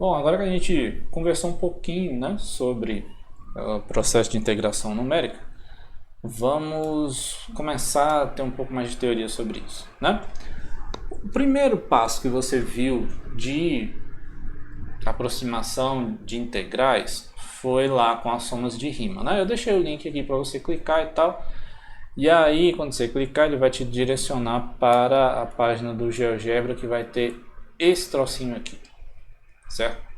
Bom, agora que a gente conversou um pouquinho, né, sobre o processo de integração numérica, vamos começar a ter um pouco mais de teoria sobre isso, né? O primeiro passo que você viu de aproximação de integrais foi lá com as somas de Riemann, né? Eu deixei o link aqui para você clicar e tal. E aí, quando você clicar, ele vai te direcionar para a página do GeoGebra, que vai ter esse trocinho aqui, certo?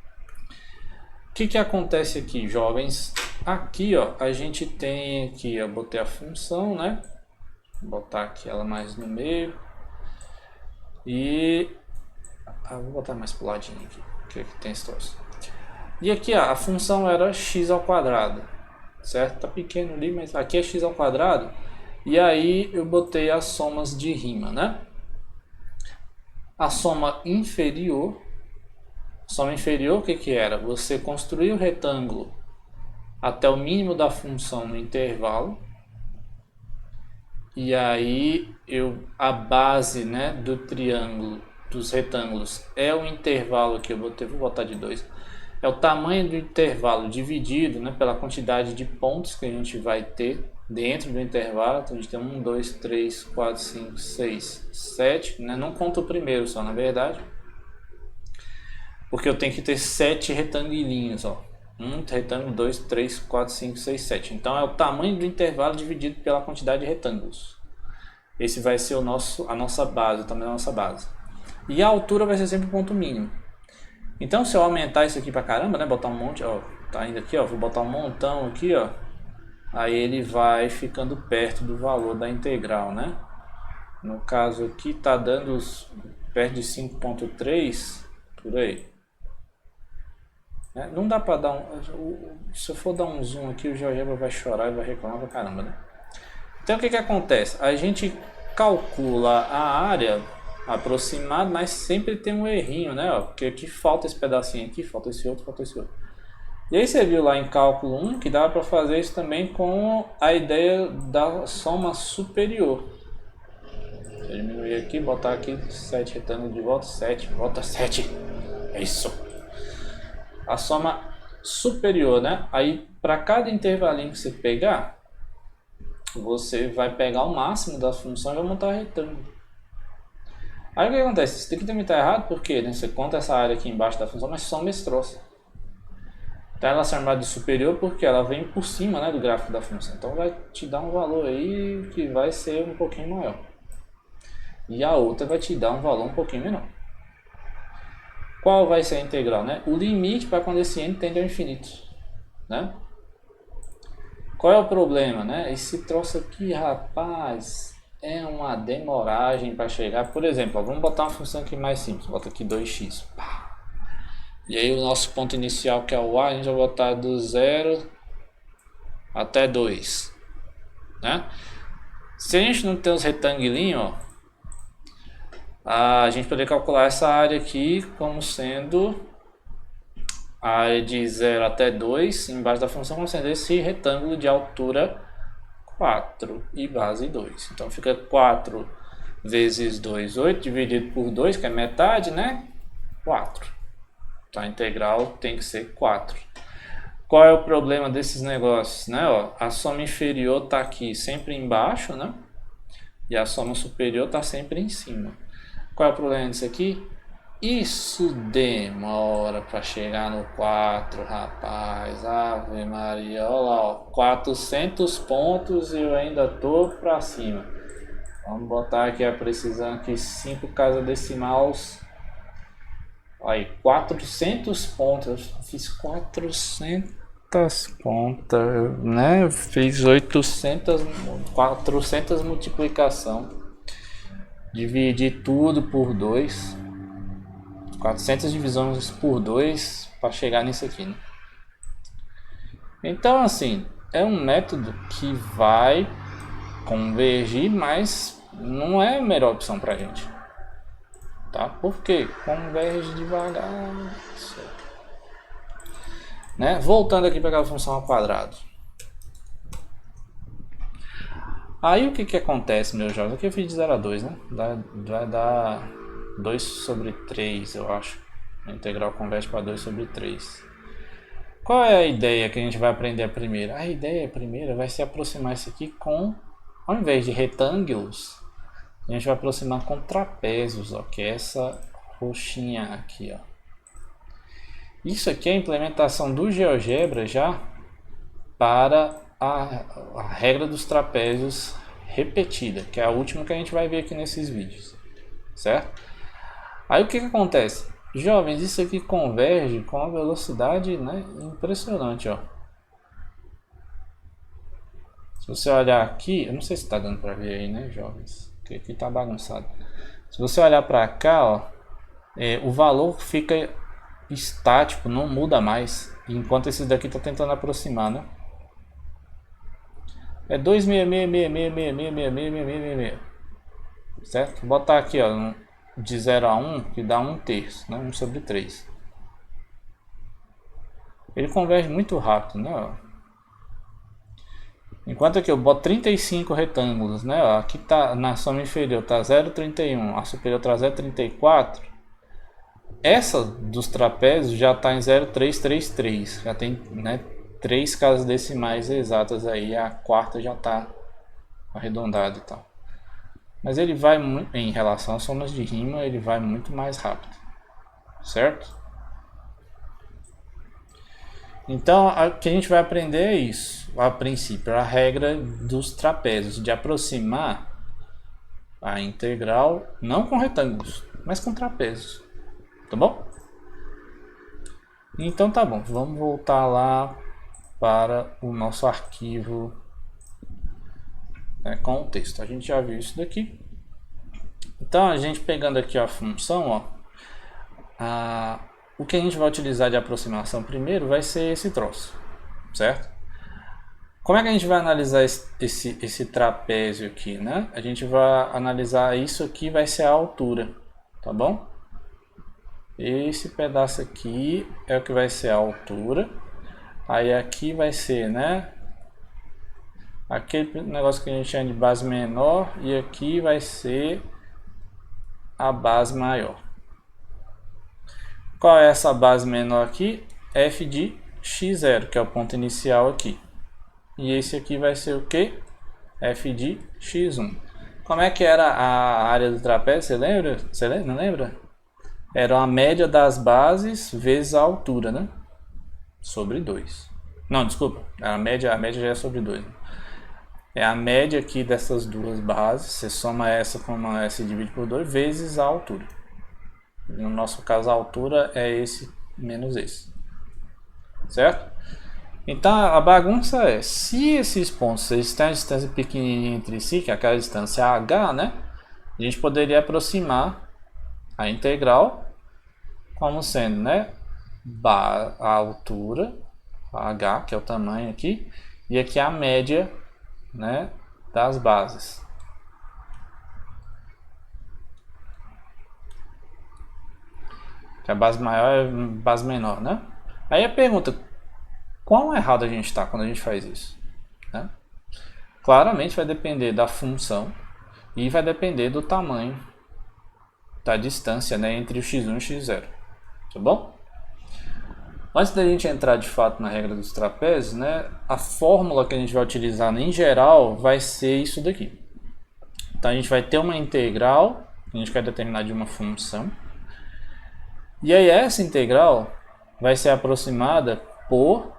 O que acontece aqui, jovens? Aqui, ó, a gente tem aqui, eu botei a função, né? Vou botar aqui ela mais no meio. E vou botar mais pro ladinho aqui, que aqui tem esse troço. E aqui, ó, a função era x ao quadrado, certo? Tá pequeno ali, mas aqui é x ao quadrado. E aí eu botei as somas de Riemann, né? A soma inferior, o que era? Você construir o retângulo até o mínimo da função no intervalo. E aí a base, né, do triângulo, dos retângulos, é o intervalo que eu botei, vou botar de 2. É o tamanho do intervalo dividido, né, pela quantidade de pontos que a gente vai ter dentro do intervalo. Então a gente tem 1, 2, 3, 4, 5, 6, 7, né? Não conta o primeiro só, na verdade. Porque eu tenho que ter 7 retangulinhos, ó. 1 retângulo, 2, 3, 4, 5, 6, 7. Então é o tamanho do intervalo dividido pela quantidade de retângulos. Esse vai ser a nossa base, o tamanho da nossa base. E a altura vai ser sempre o ponto mínimo. Então se eu aumentar isso aqui pra caramba, né, botar um monte, ó, tá indo aqui, ó, vou botar um montão aqui, ó. Aí ele vai ficando perto do valor da integral, né? No caso aqui tá dando perto de 5.3, por aí. Não dá para dar se eu for dar um zoom aqui, o GeoGebra vai chorar e vai reclamar pra caramba, né? Então o que acontece? A gente calcula a área aproximada, mas sempre tem um errinho, né? Porque aqui falta esse pedacinho aqui, falta esse outro, falta esse outro. E aí você viu lá em cálculo 1 que dá para fazer isso também com a ideia da soma superior. Vou diminuir aqui, botar aqui 7 retângulos de volta, 7, volta 7. É isso. A soma superior, né? Aí para cada intervalinho que você pegar, você vai pegar o máximo da função e vai montar o retângulo. Aí o que acontece? Isso aqui também está errado porque, né, você conta essa área aqui embaixo da função, mas soma esse troço. Então ela é chamada de superior porque ela vem por cima, né, do gráfico da função. Então vai te dar um valor aí que vai ser um pouquinho maior. E a outra vai te dar um valor um pouquinho menor. Qual vai ser a integral, né? O limite para quando esse n tende ao infinito, né? Qual é o problema, né? Esse troço aqui, rapaz, é uma demoragem para chegar. Por exemplo, ó, vamos botar uma função aqui mais simples. Bota aqui 2x. E aí o nosso ponto inicial, que é o a, a gente vai botar do 0 até 2, né? Se a gente não tem os retangulinhos, ó, a gente poderia calcular essa área aqui como sendo a área de 0 até 2, embaixo da função, como sendo esse retângulo de altura 4 e base 2. Então fica 4 vezes 2, 8, dividido por 2, que é metade, né? 4. Então a integral tem que ser 4. Qual é o problema desses negócios, né? Ó, a soma inferior está aqui sempre embaixo, né? E a soma superior está sempre em cima. Qual é o problema disso aqui? Isso demora para chegar no 4, rapaz. Ave Maria, olha lá, ó, 400 pontos e eu ainda tô para cima. Vamos botar aqui a precisão aqui 5 casas decimais. Aí, 400 pontos. Eu fiz 400 contas, né? Eu fiz 400 multiplicação. Dividi tudo por 2. 400 divisões por 2 para chegar nisso aqui, né? Então, assim, é um método que vai convergir, mas não é a melhor opção para a gente. Tá? Porque converge devagar, né? Voltando aqui para aquela função ao quadrado. Aí o que acontece, meus jovens? Aqui eu fiz de 0 a 2, né? Vai dar 2 sobre 3, eu acho. A integral converte para 2 sobre 3. Qual é a ideia que a gente vai aprender a primeira? A ideia primeira vai se aproximar isso aqui com, ao invés de retângulos, a gente vai aproximar com trapézios, ó, que é essa roxinha aqui, ó. Isso aqui é a implementação do GeoGebra já para a regra dos trapézios repetida, que é a última que a gente vai ver aqui nesses vídeos, certo? Aí o que acontece? Jovens, isso aqui converge com uma velocidade, né, impressionante, ó. Se você olhar aqui, eu não sei se está dando para ver aí, né, jovens? Porque aqui tá bagunçado. Se você olhar para cá, ó, o valor fica estático, não muda mais, enquanto esse daqui tá tentando aproximar, né? É 26666666666, certo? Vou botar aqui, ó, de 0 a 1, que dá 1/3, né? 1 sobre 3. Ele converge muito rápido, né? Enquanto aqui eu boto 35 retângulos, né? Aqui tá na soma inferior tá 0,31, a superior tá 0,34. Essa dos trapézios já está em 0,333, já tem, né, 3 casas decimais exatas aí, a quarta já está arredondada e tal. Mas ele vai muito, em relação às somas de rima, ele vai muito mais rápido, certo? Então, o que a gente vai aprender é isso, a princípio, a regra dos trapézios, de aproximar a integral, não com retângulos, mas com trapézios, tá bom? Então tá bom, vamos voltar lá para o nosso arquivo, né, com o texto. A gente já viu isso daqui. Então a gente pegando aqui a função, ó, o que a gente vai utilizar de aproximação primeiro vai ser esse troço, certo? Como é que a gente vai analisar esse trapézio aqui, né? A gente vai analisar isso aqui, vai ser a altura, tá bom? Esse pedaço aqui é o que vai ser a altura. Aí aqui vai ser, né, aquele negócio que a gente chama de base menor, e aqui vai ser a base maior. Qual é essa base menor aqui? F de x0, que é o ponto inicial aqui. E esse aqui vai ser o que? F de x1. Como é que era a área do trapézio? Você lembra? Não lembra? Era a média das bases vezes a altura, né? Sobre 2. Não, desculpa. A média já é sobre 2. É a média aqui dessas duas bases. Você soma essa com essa e divide por 2 vezes a altura. No nosso caso, a altura é esse menos esse. Certo? Então, a bagunça é, se esses pontos têm uma distância pequenininha entre si, que é aquela distância h, né? A gente poderia aproximar a integral como sendo, né, a altura, a h, que é o tamanho aqui, e aqui a média, né, das bases. Que a base maior é a base menor, né? Aí a pergunta, quão errado a gente está quando a gente faz isso, né? Claramente vai depender da função e vai depender do tamanho da distância, né, entre o x1 e o x0, tá bom? Antes da gente entrar de fato na regra dos trapézios, né, a fórmula que a gente vai utilizar em geral vai ser isso daqui. Então a gente vai ter uma integral, que a gente quer determinar de uma função, e aí essa integral vai ser aproximada por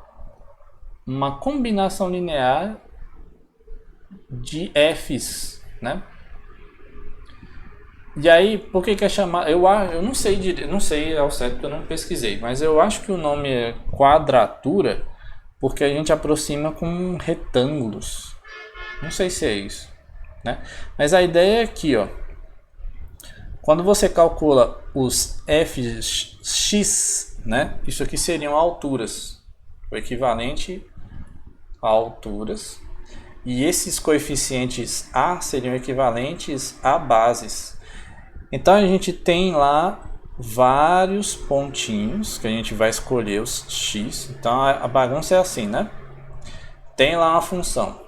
uma combinação linear de f's, né? E aí, por que é chamado? Eu não sei ao certo porque eu não pesquisei, mas eu acho que o nome é quadratura porque a gente aproxima com retângulos. Não sei se é isso, né? Mas a ideia é aqui, ó. Quando você calcula os fx, né? Isso aqui seriam alturas, o equivalente a alturas. E esses coeficientes a seriam equivalentes a bases. Então a gente tem lá vários pontinhos que a gente vai escolher os x. Então a bagunça é assim, né? Tem lá uma função.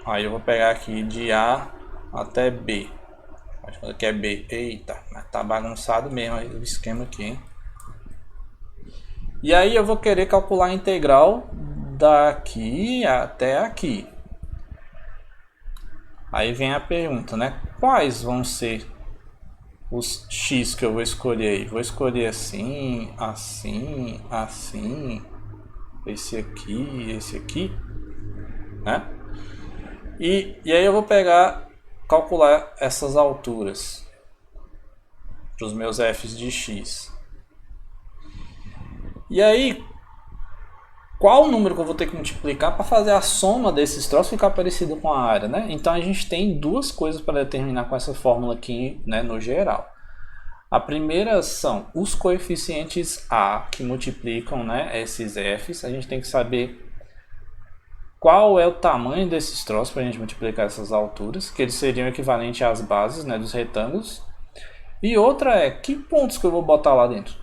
Aí eu vou pegar aqui de A até B. Acho que é B. Eita, mas tá bagunçado mesmo o esquema aqui, hein? E aí eu vou querer calcular a integral daqui até aqui. Aí vem a pergunta, né? Quais vão ser os x que eu vou escolher aí? Vou escolher assim, assim, assim, esse aqui, né? E aí eu vou calcular essas alturas para os meus f's de x. E aí, qual o número que eu vou ter que multiplicar para fazer a soma desses troços ficar parecido com a área, né? Então a gente tem duas coisas para determinar com essa fórmula aqui, né, no geral. A primeira são os coeficientes A que multiplicam, né, esses f's. A gente tem que saber qual é o tamanho desses troços para a gente multiplicar essas alturas, que eles seriam equivalentes às bases, né, dos retângulos. E outra é, que pontos que eu vou botar lá dentro?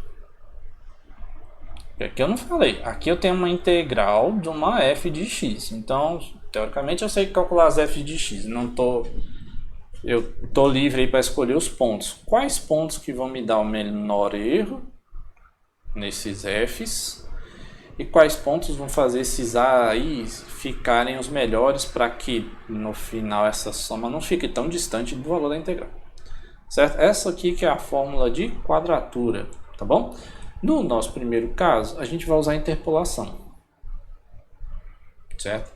Aqui eu não falei. Aqui eu tenho uma integral de uma f de x. Então, teoricamente, eu sei calcular as f de x. Eu estou livre para escolher os pontos. Quais pontos que vão me dar o menor erro nesses f's? E quais pontos vão fazer esses a aí ficarem os melhores para que no final essa soma não fique tão distante do valor da integral. Certo? Essa aqui que é a fórmula de quadratura, tá bom? No nosso primeiro caso, a gente vai usar a interpolação, certo?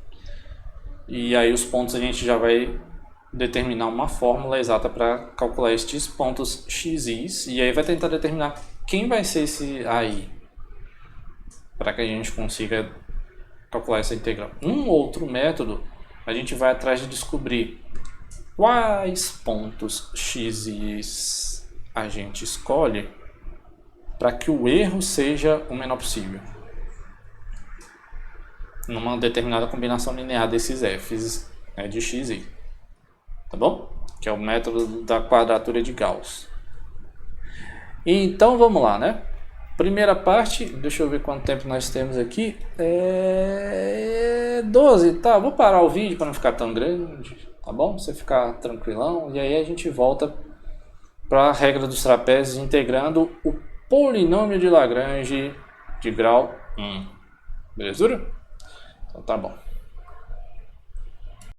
E aí os pontos a gente já vai determinar uma fórmula exata para calcular estes pontos x's, e aí vai tentar determinar quem vai ser esse aí, para que a gente consiga calcular essa integral. Um outro método, a gente vai atrás de descobrir quais pontos x's a gente escolhe para que o erro seja o menor possível numa determinada combinação linear desses f's, né, de x e, tá bom? Que é o método da quadratura de Gauss. Então vamos lá, né? Primeira parte, deixa eu ver quanto tempo nós temos aqui. 12, tá? Vou parar o vídeo para não ficar tão grande, tá bom? Você ficar tranquilão. E aí a gente volta para a regra dos trapézios integrando o polinômio de Lagrange de grau 1. Beleza? Então tá bom.